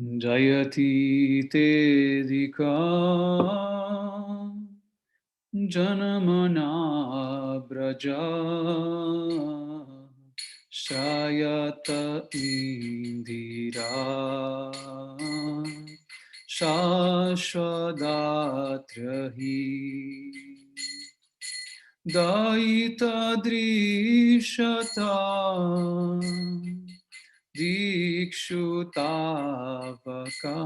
Jayati Tedika Janamana Braja Shayata Indira Shashwadatrahi Daita Drishata Dikshutavaka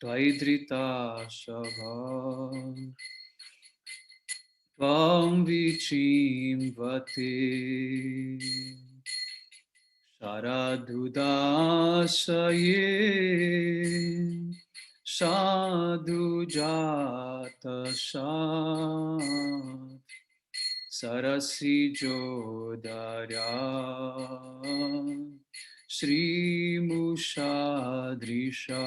Tvaidrita Shabha Tvam Vichimvate Sharadudasaye Sadhu Jata Shat Sarasi Jodara Shri Mushadrisha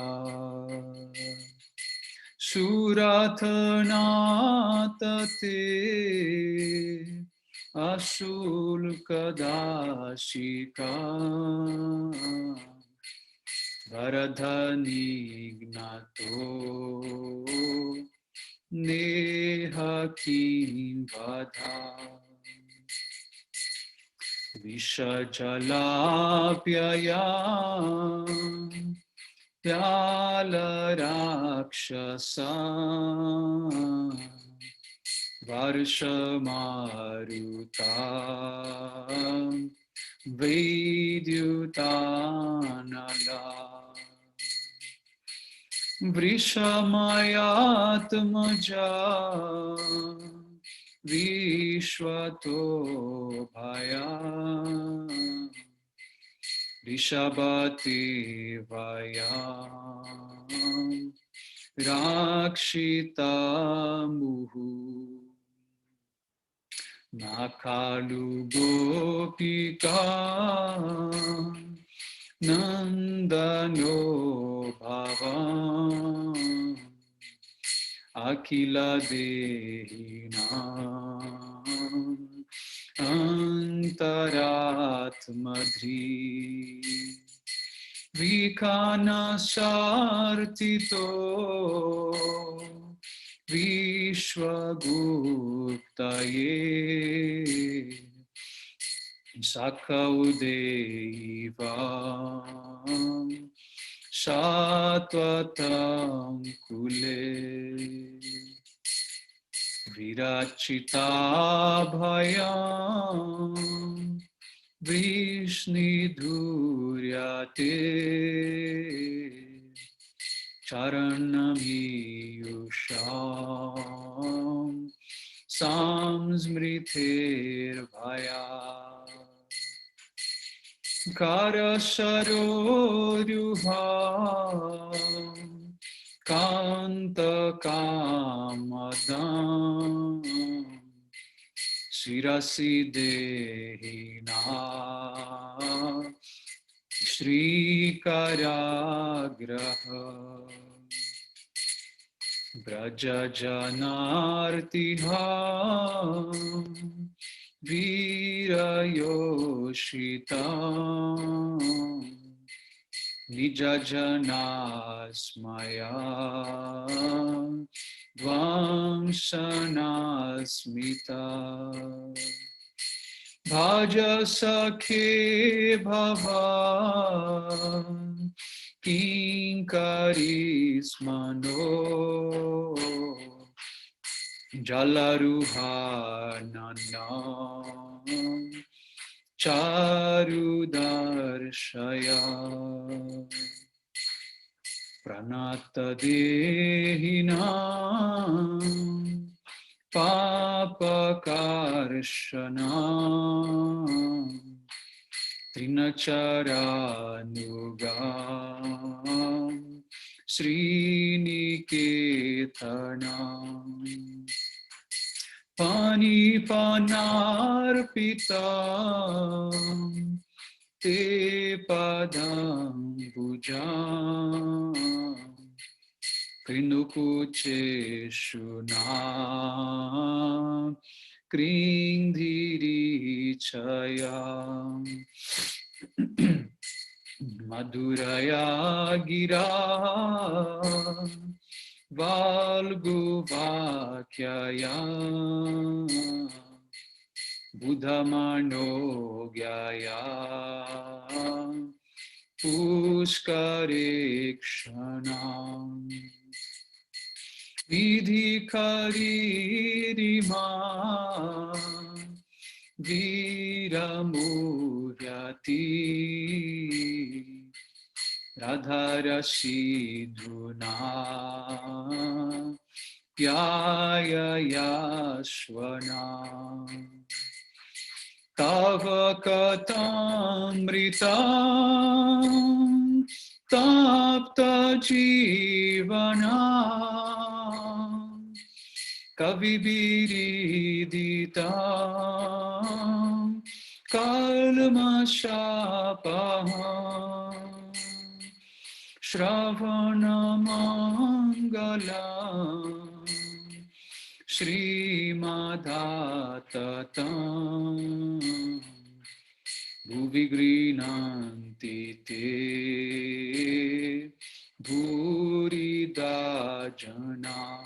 Suratanatate Asul Kadashika Varadhanignato Neha Kimbadha Vishajalapyaya Pyala Rakshasa Varshamaruta Vidyutanala Vrishamayatmaja Vishwato Bhaya Rishabhati Vayam Rakshita Muhu Nakalu Gopika Nandano Bhavam Akila Dehinam Antaratmadri Vikana Sartito Vishwaguptaye Sakaudevam Shatvatam Kule Virachita Bhayam Vishnidhuryate Charanamiyusham Samsmriter Bhaya Karasharoruham Kanta Kamadam Shirasi Dehina Shri Karagraha Braja Janartiham Virayoshitam Nija Janasmaya Dvamsanasmita Bhaja Sakhe Bhavan Kinkarismano Jalaruhananam Charudarshaya Pranata Dehinam Papakarshana Trinacharyanugam Sriniketanam Panipanarpitam Te Padam Bhujam Krinukuche Shunam Krindhiri Chayam Madhuraya gira Valguvakyaya Buddhamano Gyaya Pushkarikshana Vidhikaririma Viramuryati Radharasidhuna Pyayayashvana Tava Katamritam Tapta Jivana Kavibiridita Kalmashapaham Shravanamangala Srimadhatatam Bhuvigrinanti te Bhurida jana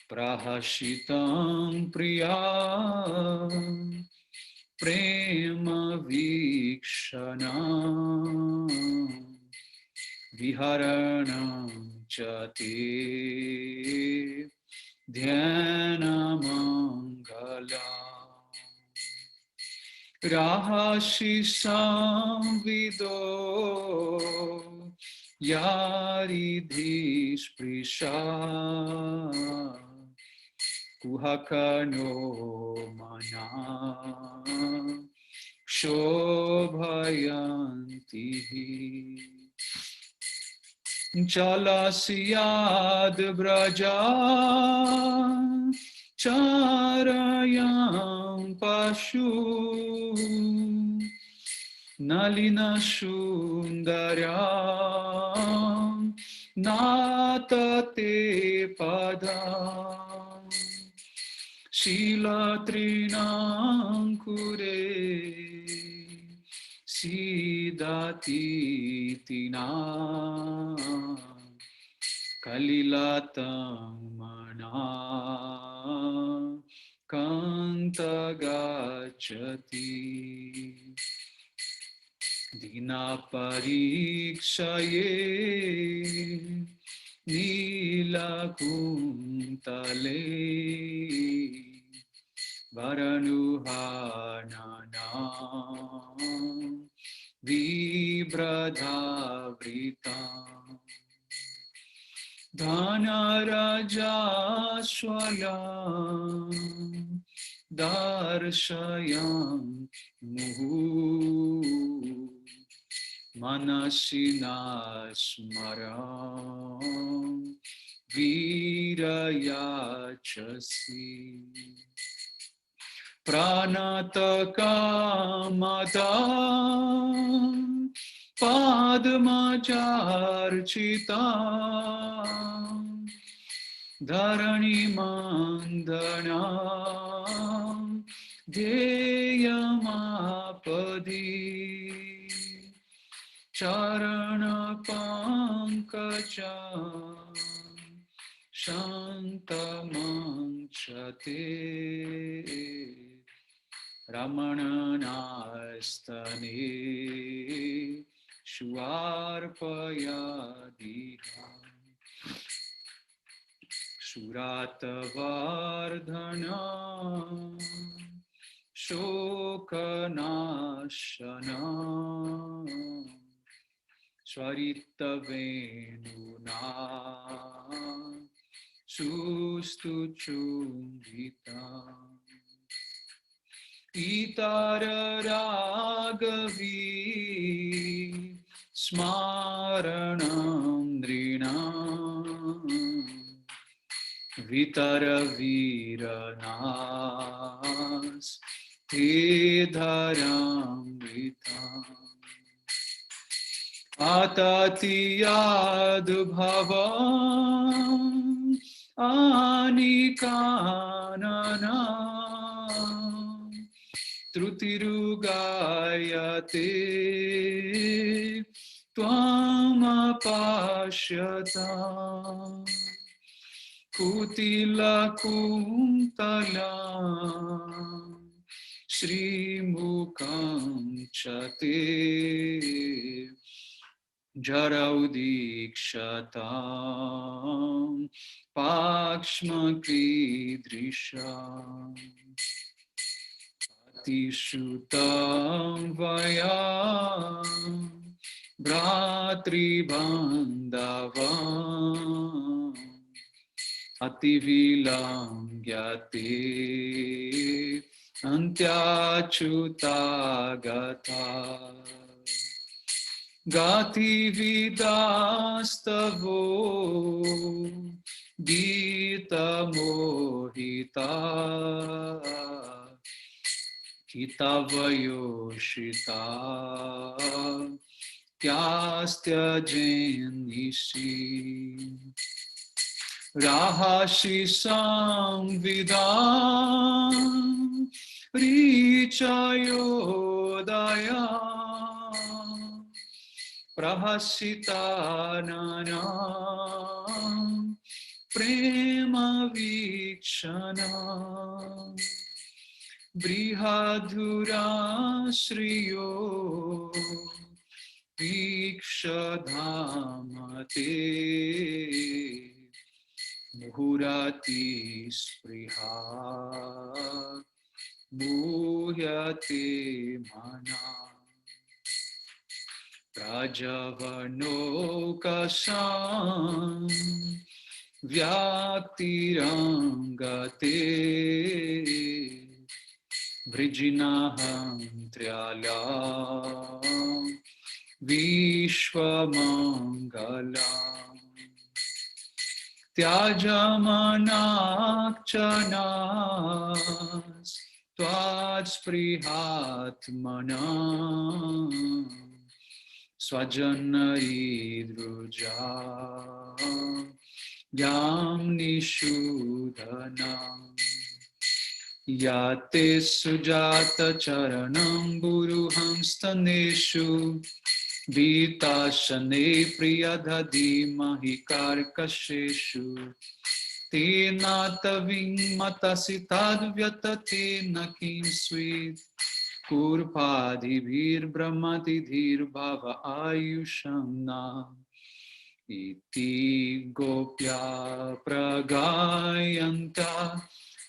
Prahashitam priya Prema vikshana Viharanam chati Dhyanamangala Rahashisamvido Yaridhisprisha Kuhakano mana Shobhayantihi Jalasiyad braja charayam pashu nalina sundaram natate padam shilatrinam Sidatitina Kalilatamana Kantagachati Dina Parikshaye Nilakuntale Varanuhanana Vibradhavrita Dhanarajashwala Darshayam Muhu Manasina Smaram Virayachasi Pranatakamata Padmacharchita Dharani Mandana Deyamapadi Charana Pankaja Shantamanchate Ramananastane Shuarpayadiha Suratavardhana Shokanashana Swaritavenuna Sustuchumbita Itararagavi Smaranam Nrinam Vitaravirananas Tedharam Vitam Atatiyadbhavam Anikanana Trutirugayate Tvamapashyata Kutila Kuntala Shri Mukam Chate Jaraudikshata Pakshma Kridrisha Tishutam Vayam Bratri Bandhavam Ativilam Gyate Antyachuta Gata Gati Vidastavo Gita Mohita Kitavayoshita Kyastya Jenishi Rahashi Samvidam Richayodaya Prahasita Nanam Prema Vikshana Brihadura Shriyo Vikshadhamate Muhurati Spriha Muhyate Mana Rajavano Kasam Vyaktirangate Vrijinaham Trialam Vishwamangalam Tyajamanakchanas Tvadsprihatmanam Swajanaridruja Yam Nishudhanam Yate Sujata Charanam Buruham Staneshu Vita Shane Priyadhadi Mahikarkasheshu Tena Taving Matasitadvyatate Nakim Sweet Kurpadhibhir Brahmatidhir Bhava Ayushamna Iti Gopya Pragayanta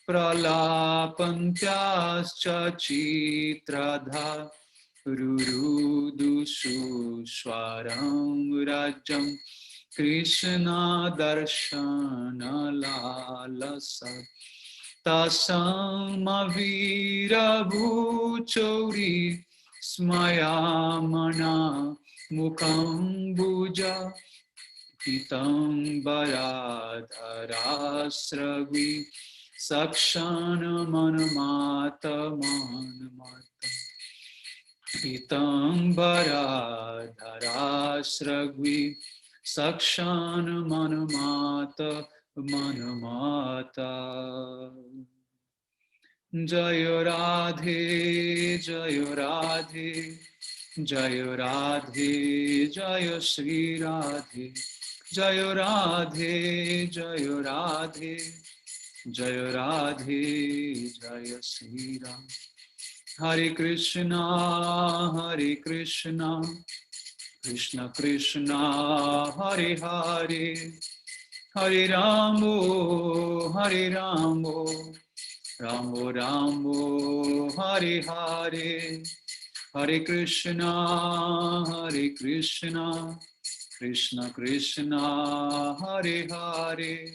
Pralapantyascha Chitradha Rurudusu Swaram Rajam Krishna Darshana Lalasa Tasam Avira Bhuchori Smayamana Mukam Pitambaradharasravi Sakshana Manamata Manamata Pitambaradharasravi Sakshana Manamata Manamata Jaya Radhe Jaya Radhe Jaya Radhe Jaya Shri Radhe Jaya Radhe Jaya Radhe Jaya Radhe Jaya Shri Ram Hare Krishna Krishna Krishna Hare Hare Hare Ramo Ramo Ramo Hare Hare Hare Krishna Krishna Krishna Hare Hare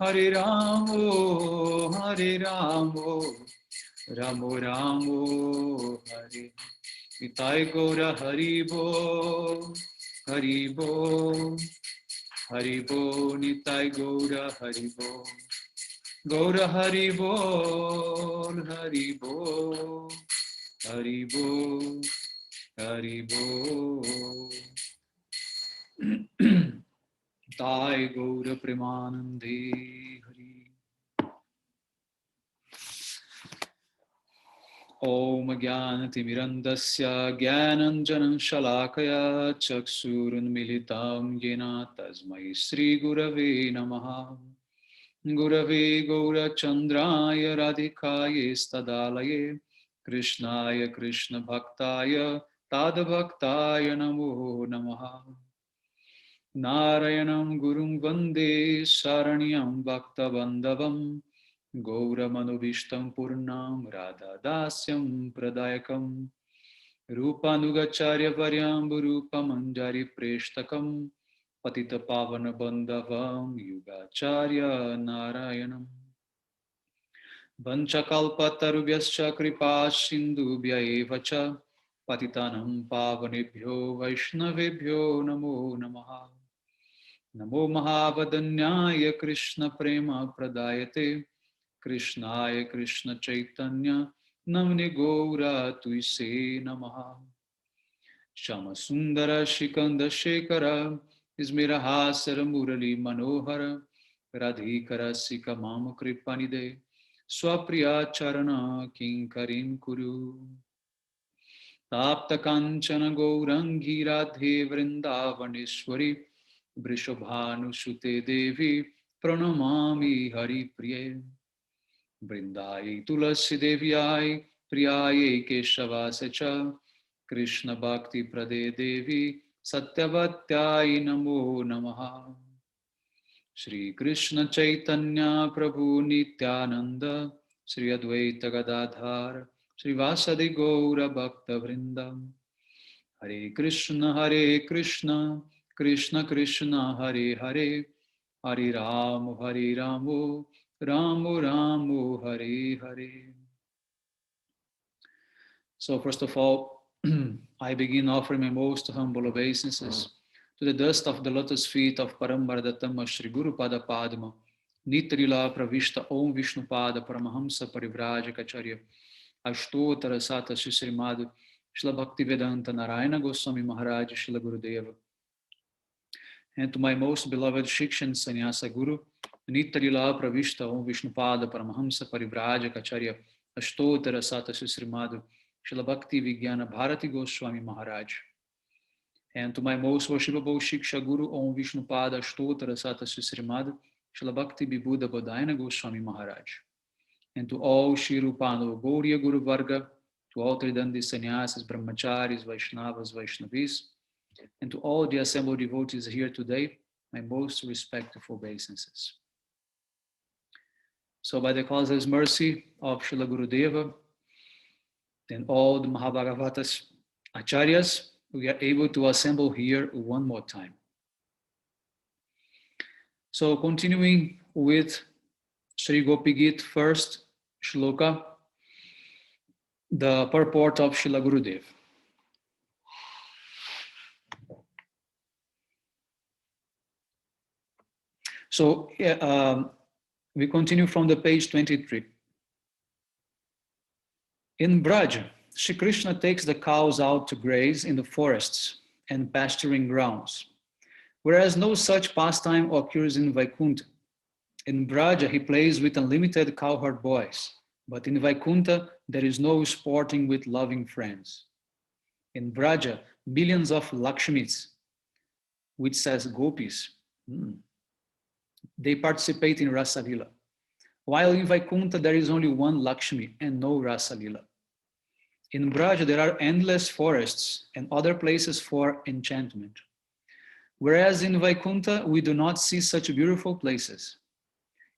Hare Ramo Ramo Ramo Hare Nitai Gaura Haribo Haribo Haribo Nitai Gaura Haribo Gaura Haribo Haribo Haribo Haribo Tai Gaura Premanande Hari. Om Gyanatimirandasya Gyananjanam Shalakaya Chaksurunmilitam Yena Tasmai Sri Gurave Namaha Gurave Gaura Chandraya Radhikaye Stadalaye Krishnaya Krishna Bhaktaya Tadabhaktaya Namo Namaha Narayanam Gurum Vande Saranyam Bhakta Bandhavam Gauramanubhishtam Purnam Radha Dasyam Pradayakam Rupanugacharya Varyam Rupamanjari Preshtakam Patita Pavana Bandhavam Yugacharya Narayanam Vanchakalpatarubhyascha Kripa Sindhubhya Evacha Patitanam Pavanebhyo Vaishnavebhyo Namo Namaha Namo Mahavadanyaya Krishna Prema Pradayate Krishnaya Krishna Chaitanya Namni Gaura Tuise Namaha Shama Sundara Shikanda Shekara Ismirahasara Murali Manohara Radhikara Sika Mama Kripanide Swapriya Charana Kinkarim Kuru Tapta Kanchana Gaurangi Radhe Vrindavaneshwari Vrishabhanu Sute Devi Pranamami Hari Priye Vrindai Tulasi Devyai Priyaye Keshavasa Krishna Bhakti Prade Devi Satyavatyai Namo Namaha Shri Krishna Chaitanya Prabhu Nityananda Shri Advaita Gadadhar Shri Vasadi Gaura Bhakta Vrindam Hare Krishna Krishna Krishna Hare Hare Hare Ramo Ramo Ramo Hare Hare. So first of all, I begin offering my most humble obeisances to the dust of the lotus feet of Parambardatama Shri Guru Pada Padma, Nitrila Pravishta Om Vishnu Pada Paramahamsa Parivrajacharya, Ashtotara Sata Srisrimad, Shila Bhaktivedanta Narayana Goswami Maharaj Shila Gurudeva, and to my most beloved Shikshan Sannyasa Guru, Nitrila Pravishta Om Vishnu Pada Paramahamsa Parivrajacharya, Ashtotara Sata Srisrimad, Srila Bhakti Vijnana Bharati Goswami Maharaj, and to my most worshipable Shiksha Guru Om Vishnu Pada Ashtotara Sata Srisrimad, Srila Bhakti Vibhuda Bodhayana Goswami Maharaj, and to all Shri Rupano Gauriya Guru Varga, to all Tridandi Sannyasas, Brahmacharis, Vaishnavas, Vaishnavis, and to all the assembled devotees here today, my most respectful obeisances. So by the causeless mercy of Srila Gurudeva, and all the Mahabhagavatas Acharyas, we are able to assemble here one more time. So continuing with Sri Gopi-gita first shloka, the purport of Srila Gurudev. So we continue from the page 23. In Braj, Shri Krishna takes the cows out to graze in the forests and pasturing grounds, whereas no such pastime occurs in Vaikuntha. In Braja, he plays with unlimited cowherd boys, but in Vaikuntha, there is no sporting with loving friends. In Braja, millions of Lakshmis, which says gopis, they participate in Rasa Lila, while in Vaikuntha, there is only one Lakshmi and no Rasa Lila. In Braja, there are endless forests and other places for enchantment. Whereas in Vaikuntha, we do not see such beautiful places.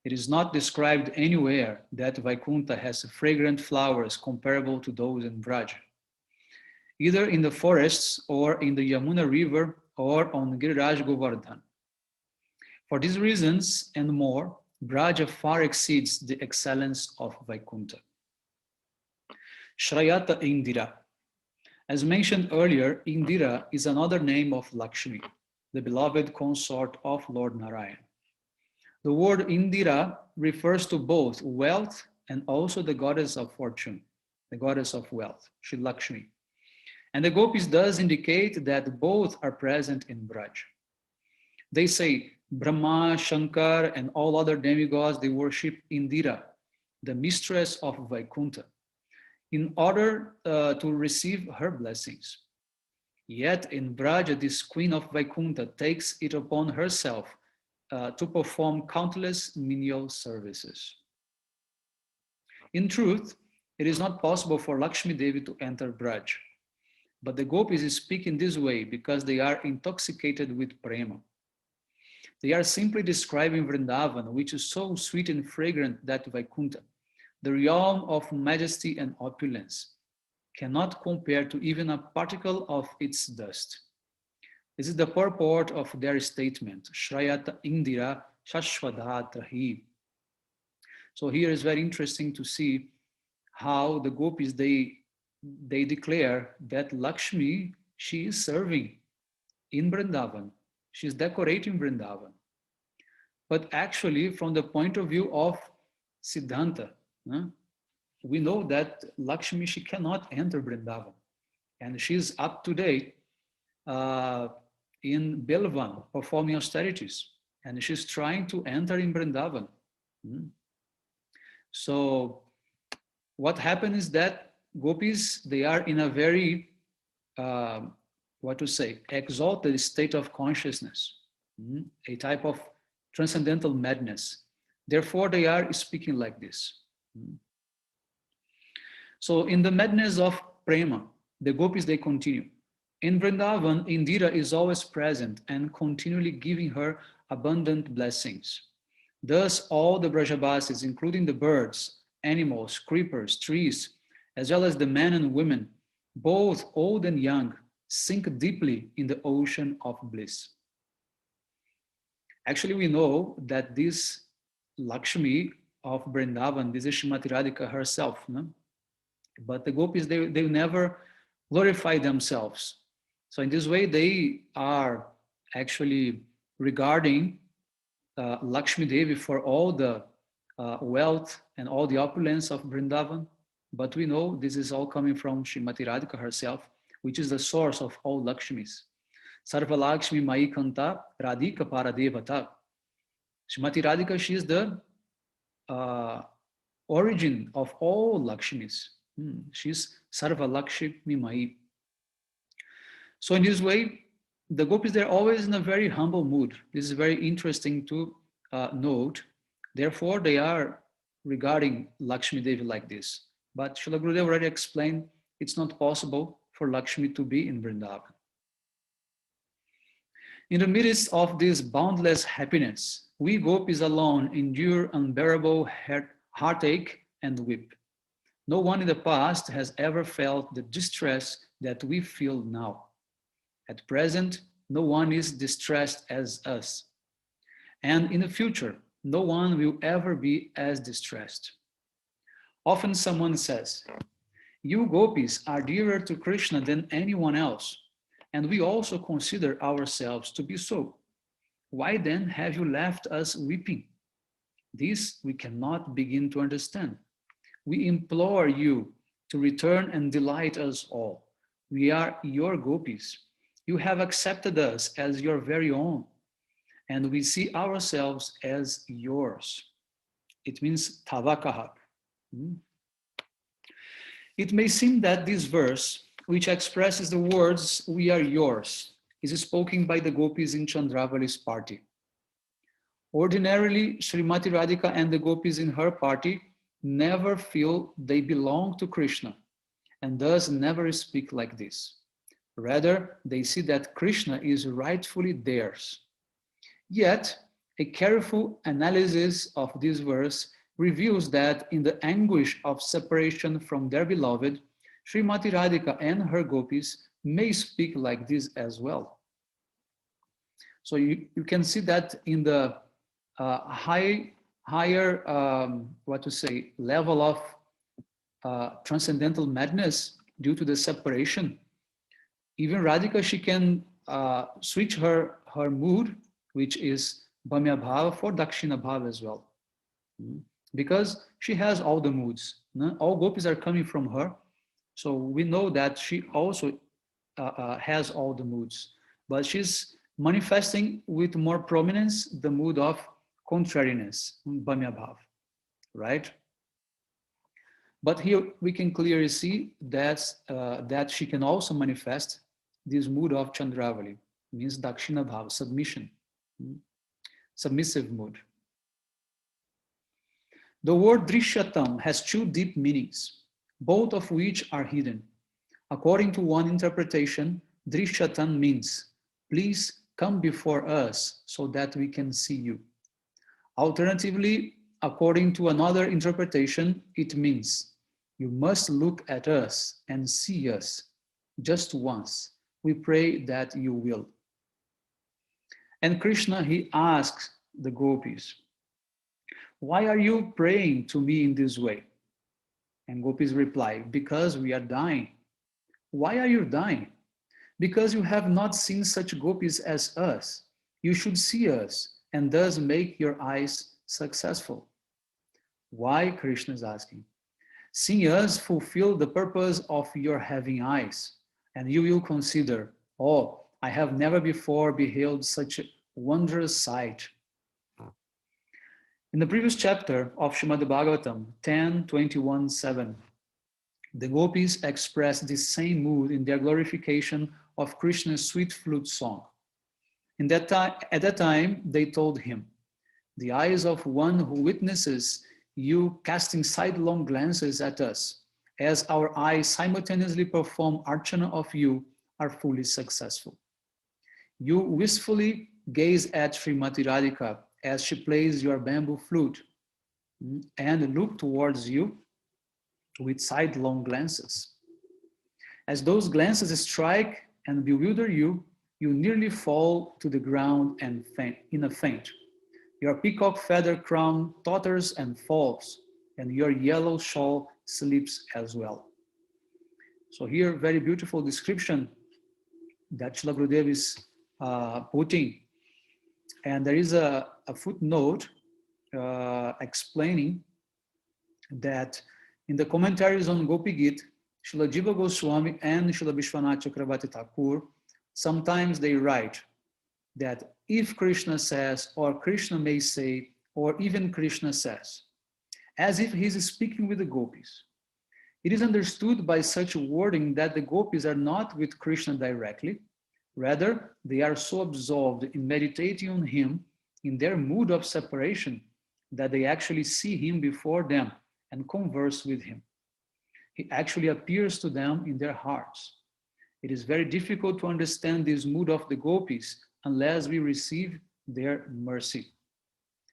It is not described anywhere that Vaikuntha has fragrant flowers comparable to those in Braja, either in the forests or in the Yamuna River or on Giriraj Govardhan. For these reasons and more, Braja far exceeds the excellence of Vaikuntha. Shrayata Indira. As mentioned earlier, Indira is another name of Lakshmi, the beloved consort of Lord Narayan. The word Indira refers to both wealth and also the goddess of fortune, the goddess of wealth, Shri Lakshmi. And the gopis does indicate that both are present in Braj. They say Brahma, Shankar, and all other demigods, they worship Indira, the mistress of Vaikuntha. in order to receive her blessings. Yet in Braja, this queen of Vaikuntha takes it upon herself to perform countless menial services. In truth, it is not possible for Lakshmi Devi to enter Braj, but the gopis speak in this way because they are intoxicated with prema. They are simply describing Vrindavan, which is so sweet and fragrant that Vaikuntha, the realm of majesty and opulence, cannot compare to even a particle of its dust. This is the purport of their statement, Shrayata Indira Shashwadatrahi. So here is very interesting to see how the gopis, they declare that Lakshmi, she is serving in Vrindavan. She's decorating Vrindavan. But actually, from the point of view of Siddhanta, we know that Lakshmi, she cannot enter Vrindavan. And she's up to date in Belvan performing austerities. And she's trying to enter in Vrindavan. So what happened is that gopis, they are in a very, exalted state of consciousness, a type of transcendental madness. Therefore, they are speaking like this. So in the madness of prema, the gopis, they continue. In Vrindavan, Indira is always present and continually giving her abundant blessings. Thus, all the Brajavasis, including the birds, animals, creepers, trees, as well as the men and women, both old and young, sink deeply in the ocean of bliss. Actually, we know that this Lakshmi of Vrindavan, this is Srimati Radhika herself, no? But the gopis, they never glorify themselves. So in this way, they are actually regarding Lakshmi Devi for all the wealth and all the opulence of Vrindavan. But we know this is all coming from Srimati Radhika herself, which is the source of all Lakshmis. Sarva Lakshmi Mai Kanta Radhika Paradevata. Srimati Radhika, she is the origin of all Lakshmis. She's Sarva Lakshmi Mai. So in this way, the gopis, they're always in a very humble mood. This is very interesting to note. Therefore, they are regarding Lakshmi Devi like this. But Srila Gurudev already explained it's not possible for Lakshmi to be in Vrindavan. In the midst of this boundless happiness, we gopis alone endure unbearable heartache and weep. No one in the past has ever felt the distress that we feel now. At present, no one is distressed as us. And in the future, no one will ever be as distressed. Often someone says, you gopis are dearer to Krishna than anyone else, and we also consider ourselves to be so. Why then have you left us weeping? This we cannot begin to understand. We implore you to return and delight us all. We are your gopis. You have accepted us as your very own, and we see ourselves as yours. It means tavakaha. It may seem that this verse, which expresses the words, we are yours, is spoken by the gopis in Chandravali's party. Ordinarily, Srimati Radhika and the gopis in her party never feel they belong to Krishna, and thus never speak like this. Rather, they see that Krishna is rightfully theirs. Yet, a careful analysis of this verse reveals that in the anguish of separation from their beloved, Srimati Radhika and her gopis may speak like this as well. So you can see that in the higher level of transcendental madness due to the separation, even Radhika, she can switch her mood, which is Bhamya Bhava, for Dakshina Bhava as well. Because she has all the moods. All gopis are coming from her. So we know that she also has all the moods. But she's manifesting with more prominence the mood of contrariness, Bhamya Bhava, right? But here we can clearly see that she can also manifest this mood of Chandravali, means Dakshina Bhava, submission, submissive mood. The word Drishyatam has two deep meanings, both of which are hidden. According to one interpretation, Drishyatam means, please come before us so that we can see you. Alternatively, according to another interpretation, it means, you must look at us and see us just once. We pray that you will. And Krishna, he asks the gopis, why are you praying to me in this way? And gopis reply, because we are dying. Why are you dying? Because you have not seen such gopis as us. You should see us and thus make your eyes successful. Why? Krishna is asking. Seeing us fulfill the purpose of your having eyes, and you will consider, oh, I have never before beheld such a wondrous sight. In the previous chapter of Srimad Bhagavatam 10:21-7, the gopis express this same mood in their glorification of Krishna's sweet flute song. At that time, they told him, the eyes of one who witnesses you casting sidelong glances at us, as our eyes simultaneously perform archana of you, are fully successful. You wistfully gaze at Srimati Radhika as she plays your bamboo flute and look towards you with sidelong glances. As those glances strike and bewilder you, you nearly fall to the ground and faint, in a faint. Your peacock feather crown totters and falls, and your yellow shawl slips as well. So here, very beautiful description that Srila Gurudev is putting. And there is a footnote explaining that in the commentaries on Gopi-gita, Srila Jiva Goswami and Srila Vishwanath Chakravarti Thakur, sometimes they write that if Krishna says, or Krishna may say, or even Krishna says, as if he's speaking with the gopis. It is understood by such wording that the gopis are not with Krishna directly, rather they are so absorbed in meditating on him in their mood of separation that they actually see him before them and converse with him. He actually appears to them in their hearts. It is very difficult to understand this mood of the gopis unless we receive their mercy.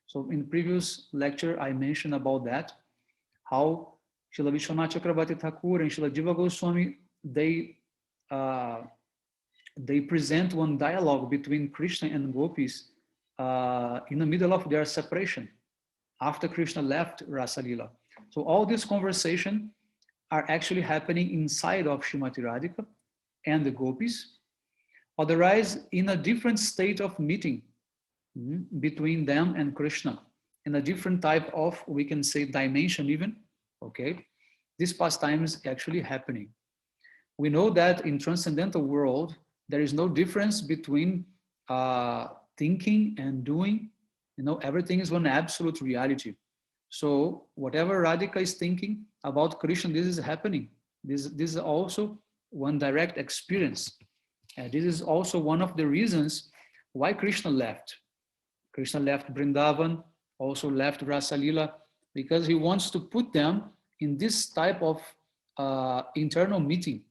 So in previous lecture, I mentioned about that, how Srila Vishwanath Chakravarti Thakur and Srila Jiva Goswami, they present one dialogue between Krishna and gopis in the middle of their separation, after Krishna left Rasa Lila. So all this conversation are actually happening inside of Srimati Radhika and the gopis, otherwise in a different state of meeting between them and Krishna, in a different type of, we can say, dimension even, okay? This pastime is actually happening. We know that in transcendental world, there is no difference between thinking and doing. You know, everything is one absolute reality. So whatever Radhika is thinking about Krishna, this is happening. This is also one direct experience. And this is also one of the reasons why Krishna left. Krishna left Vrindavan, also left Rasa Lila, because he wants to put them in this type of internal meeting.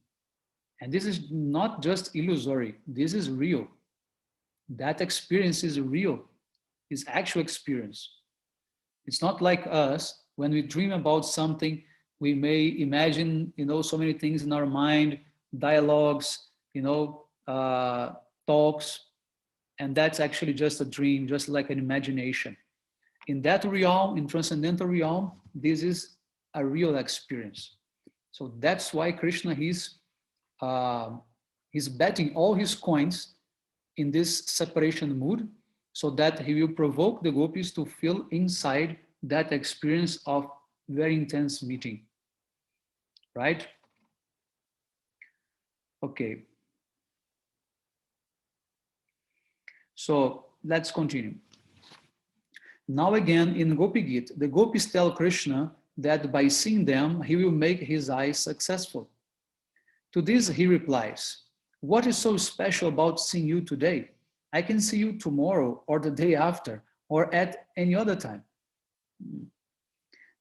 And this is not just illusory, this is real. That experience is real, it's actual experience. It's not like us, when we dream about something, we may imagine, so many things in our mind, dialogues, talks, and that's actually just a dream, just like an imagination. In that realm, in transcendental realm, this is a real experience. So that's why Krishna, he's betting all his coins in this separation mood, so that he will provoke the gopis to feel inside that experience of very intense meeting, right? Okay. So let's continue. Now again in Gopi-gita, the gopis tell Krishna that by seeing them, he will make his eyes successful. To this, he replies, what is so special about seeing you today? I can see you tomorrow or the day after or at any other time.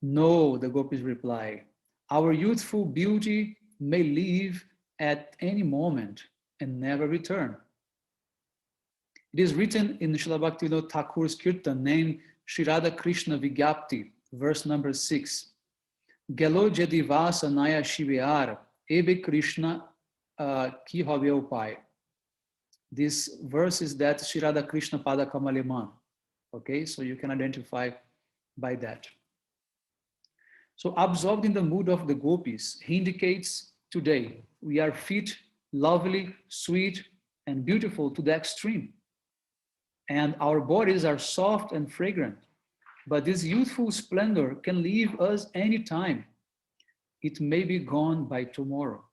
No, the gopis reply, our youthful beauty may leave at any moment and never return. It is written in Srila Bhaktivinoda Thakur's kirtan named Shri Radha Krishna Vigyapti, verse number 6. Gelo jedivasa naya shivyar, ebe Krishna ki hobe upai. This verse is that Shri Radha Krishna Pada Kamaleman. Okay, so you can identify by that. So absorbed in the mood of the gopis, he indicates today we are fit, lovely, sweet, and beautiful to the extreme. And our bodies are soft and fragrant. But this youthful splendor can leave us anytime. It may be gone by tomorrow.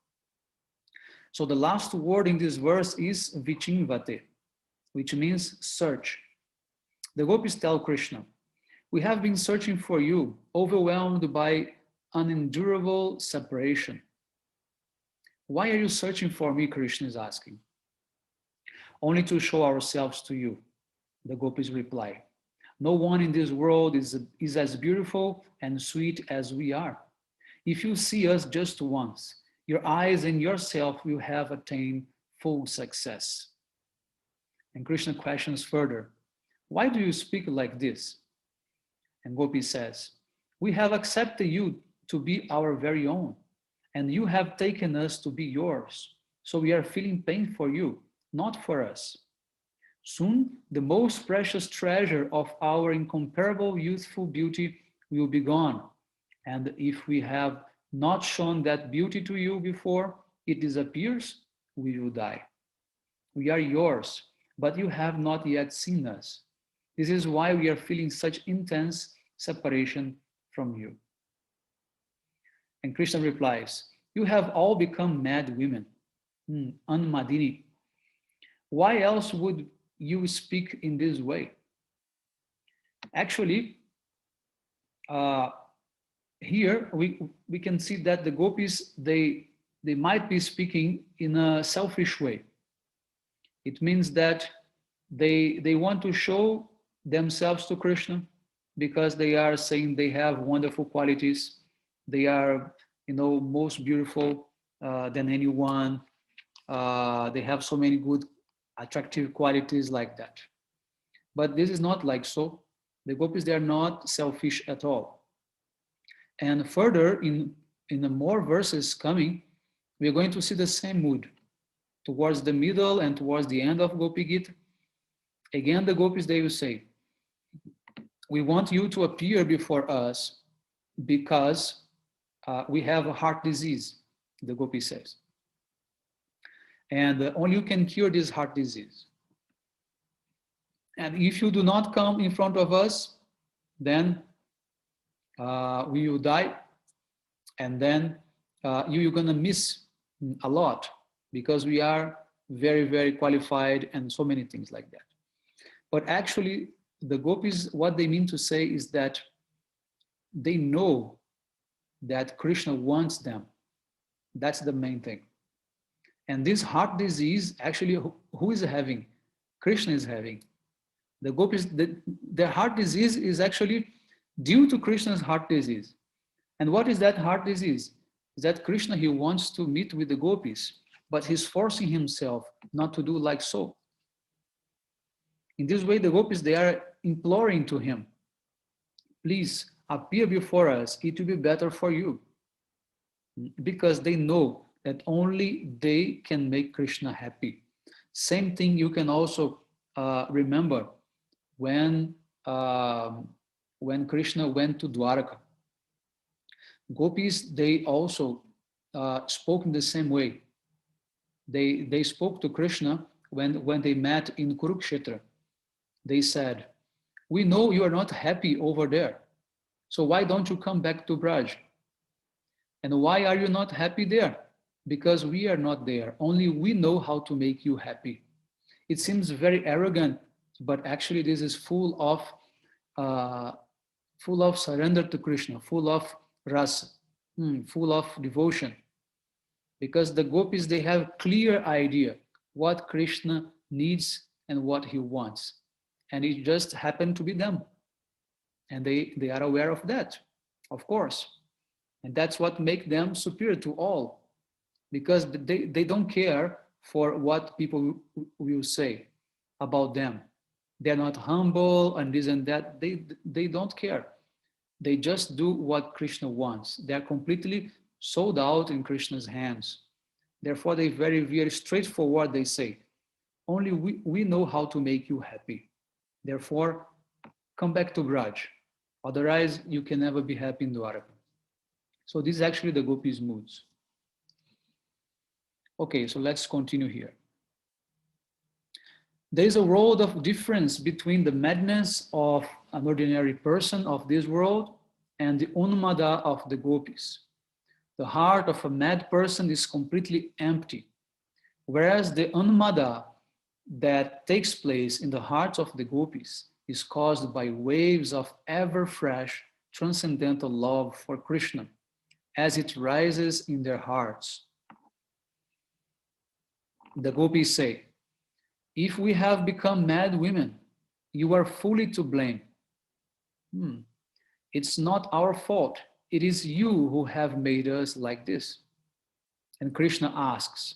So the last word in this verse is vichimvate, which means search. The gopis tell Krishna, we have been searching for you, overwhelmed by unendurable separation. Why are you searching for me, Krishna is asking. Only to show ourselves to you, the gopis reply. No one in this world is as beautiful and sweet as we are. If you see us just once, your eyes and yourself will have attained full success. And Krishna questions further, why do you speak like this? And Gopi says, we have accepted you to be our very own, and you have taken us to be yours. So we are feeling pain for you, not for us. Soon, the most precious treasure of our incomparable youthful beauty will be gone. And if we have not shown that beauty to you before it disappears, we will die. We are yours, but you have not yet seen us. This is why we are feeling such intense separation from you. And Krishna replies, you have all become mad women, unmadini. Why else would you speak in this way? Actually, here we can see that the gopis, they might be speaking in a selfish way. It means that they want to show themselves to Krishna because they are saying they have wonderful qualities. They are, most beautiful than anyone. They have so many good, attractive qualities like that. But this is not like so. The gopis, they are not selfish at all. And further, in the more verses coming, we are going to see the same mood towards the middle and towards the end of Gopi-gita. Again, the gopis, they will say, we want you to appear before us because we have a heart disease, the gopi says. And only you can cure this heart disease. And if you do not come in front of us, then we will die. And then you're going to miss a lot because we are very, very qualified and so many things like that. But actually, the gopis, what they mean to say is that they know that Krishna wants them. That's the main thing. And this heart disease, actually, who is having? Krishna is having. The gopis, their heart disease is actually due to Krishna's heart disease. And what is that heart disease? Is that Krishna, he wants to meet with the gopis, but he's forcing himself not to do like so. In this way, the gopis, they are imploring to him, please appear before us, it will be better for you. Because they know that only they can make Krishna happy. Same thing you can also remember when Krishna went to Dwaraka. Gopis, they also spoke in the same way. They spoke to Krishna when they met in Kurukshetra. They said, we know you are not happy over there. So why don't you come back to Braj? And why are you not happy there? Because we are not there. Only we know how to make you happy. It seems very arrogant, but actually this is full of surrender to Krishna, full of rasa, full of devotion, because the gopis, they have clear idea what Krishna needs and what he wants, and it just happened to be them, and they are aware of that, of course, and that's what makes them superior to all, because they don't care for what people will say about them. They're not humble and this and that. They don't care. They just do what Krishna wants. They're completely sold out in Krishna's hands. Therefore, they very straightforward. They say, only we know how to make you happy. Therefore, come back to Braj. Otherwise, you can never be happy in Dwaraka. So this is actually the gopis' moods. Okay, so let's continue here. There is a world of difference between the madness of an ordinary person of this world and the unmada of the gopis. The heart of a mad person is completely empty, whereas the unmada that takes place in the hearts of the gopis is caused by waves of ever fresh transcendental love for Krishna as it rises in their hearts. The gopis say, if we have become mad women, you are fully to blame. It's not our fault. It is you who have made us like this. And Krishna asks,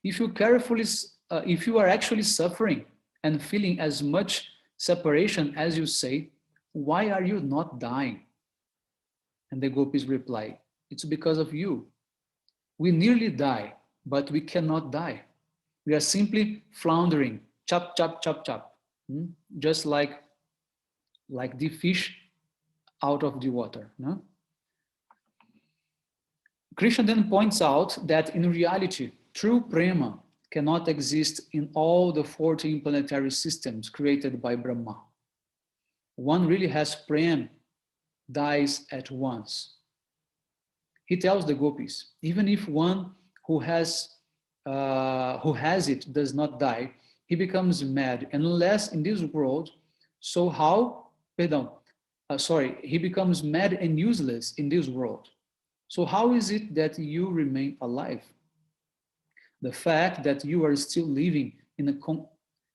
if you are actually suffering and feeling as much separation as you say, why are you not dying? And the gopis reply, it's because of you. We nearly die, but we cannot die. We are simply floundering, chop, chop, chop, chop, just like the fish out of the water. No? Krishna then points out that in reality, true prema cannot exist in all the 14 planetary systems created by Brahma. One really has prem, dies at once. He tells the gopis, even if one who has it does not die, he becomes mad, unless in this world, so how, he becomes mad and useless in this world. So how is it that you remain alive? The fact that you are still living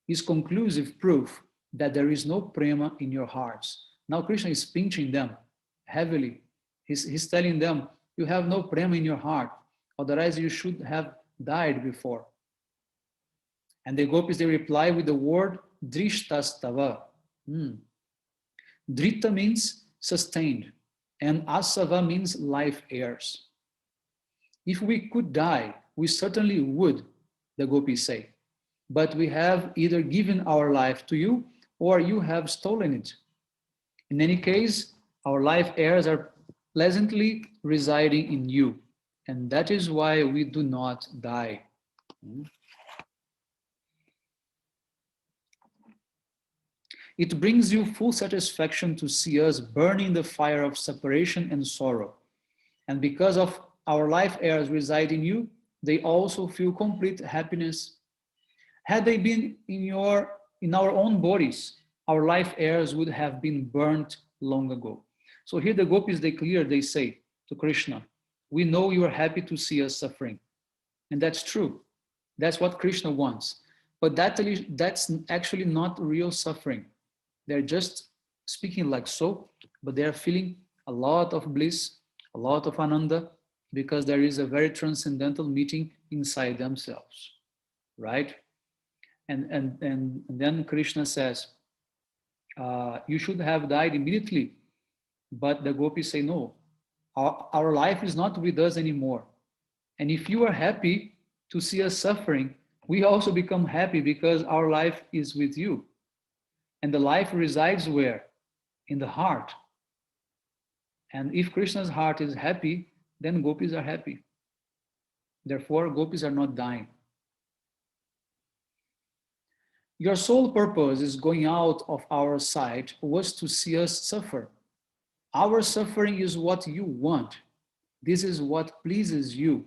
is conclusive proof that there is no prema in your hearts. Now Krishna is pinching them heavily. He's telling them, you have no prema in your heart, otherwise you should have died before. And the gopis, they reply with the word drishtastava. Drita means sustained, and asava means life heirs. If we could die, we certainly would, the gopis say. But we have either given our life to you or you have stolen it. In any case, our life heirs are pleasantly residing in you. And that is why we do not die. It brings you full satisfaction to see us burning the fire of separation and sorrow. And because of our life heirs reside in you, they also feel complete happiness. Had they been in our own bodies, our life heirs would have been burnt long ago. So here the gopis, they say to Krishna, we know you are happy to see us suffering. And that's true. That's what Krishna wants. But that's actually not real suffering. They're just speaking like so, but they're feeling a lot of bliss, a lot of ananda, because there is a very transcendental meeting inside themselves, right? And then Krishna says, you should have died immediately. But the gopis say, no, our life is not with us anymore. And if you are happy to see us suffering, we also become happy because our life is with you. And the life resides where? In the heart. And if Krishna's heart is happy, then gopis are happy. Therefore, gopis are not dying. Your sole purpose is going out of our sight was to see us suffer. Our suffering is what you want. This is what pleases you.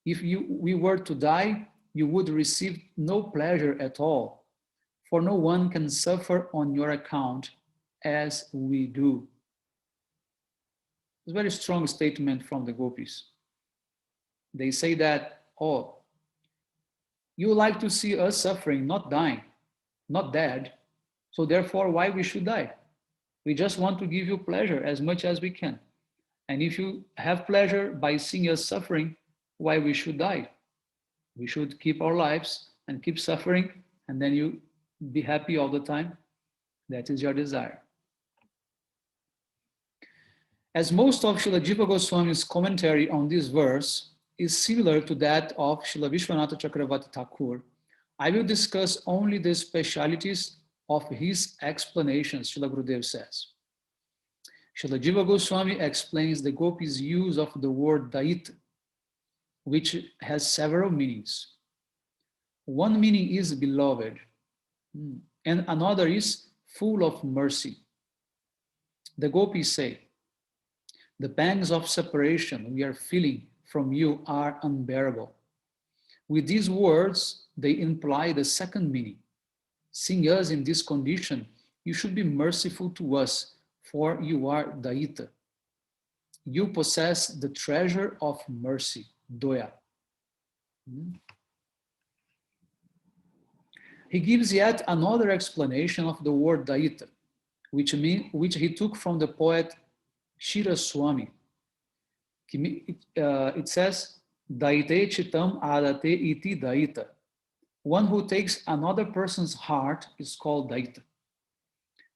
If we were to die, you would receive no pleasure at all, for no one can suffer on your account as we do. It's a very strong statement from the gopis. They say that, oh, you like to see us suffering, not dying, not dead. So therefore, why we should die? We just want to give you pleasure as much as we can. And if you have pleasure by seeing us suffering, why we should die? We should keep our lives and keep suffering, and then you be happy all the time. That is your desire. As most of Srila Jiva Goswami's commentary on this verse is similar to that of Srila Vishwanatha Chakravarti Thakur, I will discuss only the specialities of his explanations, Srila Gurudev says. Srila Jiva Goswami explains the gopis' use of the word Dait, which has several meanings. One meaning is beloved, and another is full of mercy. The gopis say, the pangs of separation we are feeling from you are unbearable. With these words, they imply the second meaning. Seeing us in this condition, you should be merciful to us, for you are Daita. You possess the treasure of mercy, Doya. He gives yet another explanation of the word Daita, which he took from the poet Shira Swami. It says, Daite chitam adate iti daita. One who takes another person's heart is called Daita.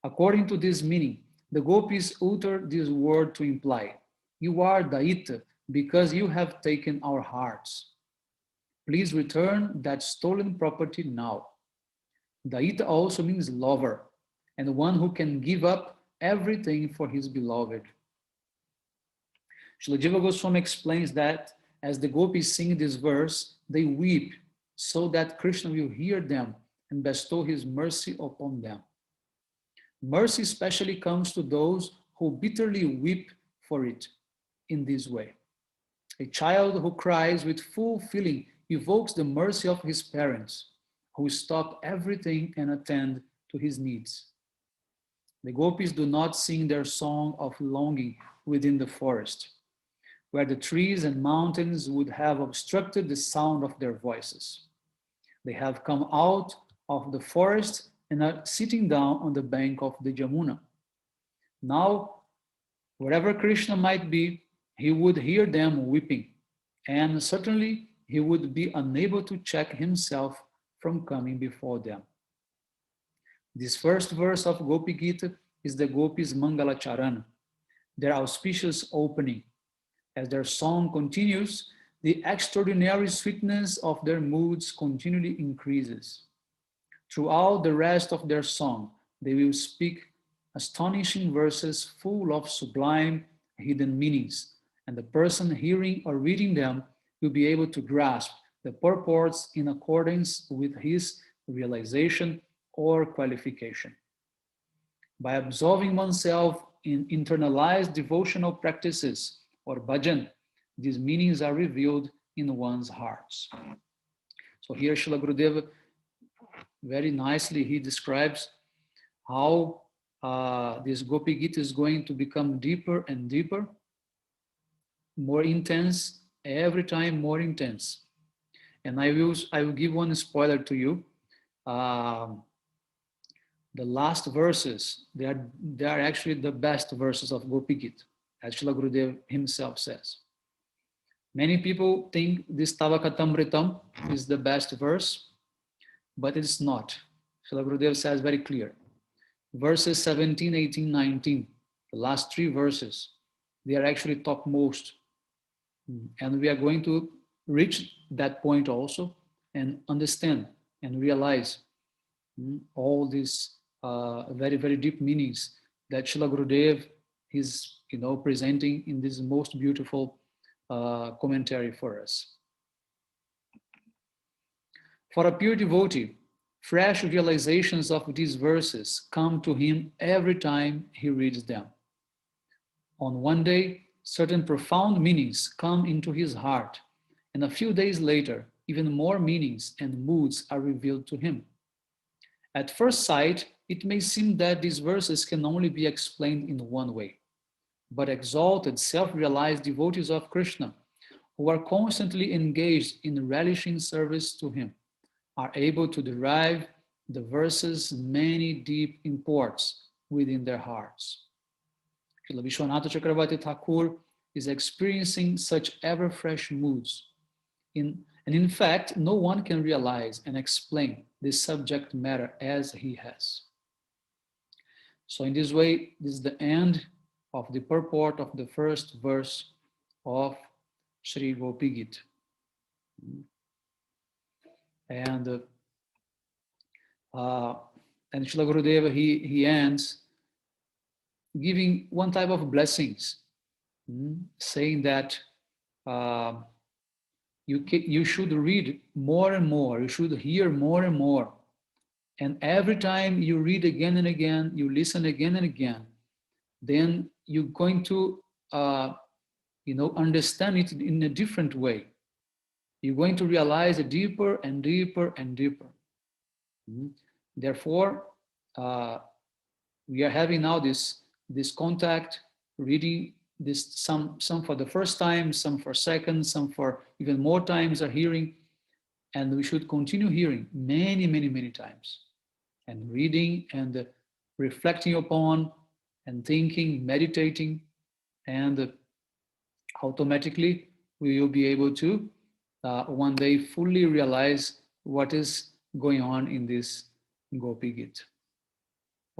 According to this meaning, the gopis utter this word to imply, you are Daita because you have taken our hearts. Please return that stolen property now. Daita also means lover, and one who can give up everything for his beloved. Srila Jiva Goswami explains that as the gopis sing this verse, they weep so that Krishna will hear them and bestow his mercy upon them. Mercy especially comes to those who bitterly weep for it in this way. A child who cries with full feeling evokes the mercy of his parents, who stop everything and attend to his needs. The gopis do not sing their song of longing within the forest, where the trees and mountains would have obstructed the sound of their voices. They have come out of the forest and are sitting down on the bank of the Jamuna. Now, wherever Krishna might be, he would hear them weeping, and certainly he would be unable to check himself from coming before them. This first verse of Gopi-gita is the Gopis' Mangala Charana, their auspicious opening. As their song continues, the extraordinary sweetness of their moods continually increases. Throughout the rest of their song, they will speak astonishing verses full of sublime hidden meanings, and the person hearing or reading them will be able to grasp the purports in accordance with his realization or qualification. By absolving oneself in internalized devotional practices or bhajan, these meanings are revealed in one's hearts. So here Srila Gurudeva, very nicely, he describes how this Gopi-gita is going to become deeper and deeper, more intense, every time more intense. And I will give one spoiler to you. The last verses, they are actually the best verses of Gopi-gita, as Srila Gurudev himself says. Many people think this Tavakatamritam is the best verse, but it's not. Srila Gurudev says very clear. Verses 17, 18, 19, the last three verses, they are actually topmost. And we are going to reach that point also and understand and realize all these very, very deep meanings that Srila Gurudev is, presenting in this most beautiful commentary for us. For a pure devotee, fresh realizations of these verses come to him every time he reads them. On one day, certain profound meanings come into his heart, and a few days later, even more meanings and moods are revealed to him. At first sight, it may seem that these verses can only be explained in one way. but exalted, self-realized devotees of Krishna, who are constantly engaged in relishing service to him, are able to derive the verse's many deep imports within their hearts. Srila Vishwanatha Chakravarti Thakur is experiencing such ever-fresh moods. And in fact, no one can realize and explain this subject matter as he has. So in this way, this is the end of the purport of the first verse of Sri Gopi-gita. And and Srila Gurudeva, he ends giving one type of blessings, saying that you should read more and more, you should hear more and more. And every time you read again and again, you listen again and again, then you're going to understand it in a different way. You're going to realize it deeper and deeper and deeper. Therefore, we are having now this contact, reading this some for the first time, some for second, some for even more times are hearing, and we should continue hearing many, many, many times, and reading and reflecting upon and thinking, meditating, and automatically we will be able to one day fully realize what is going on in this Gopi-gita.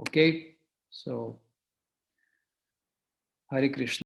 Okay, so Hare Krishna.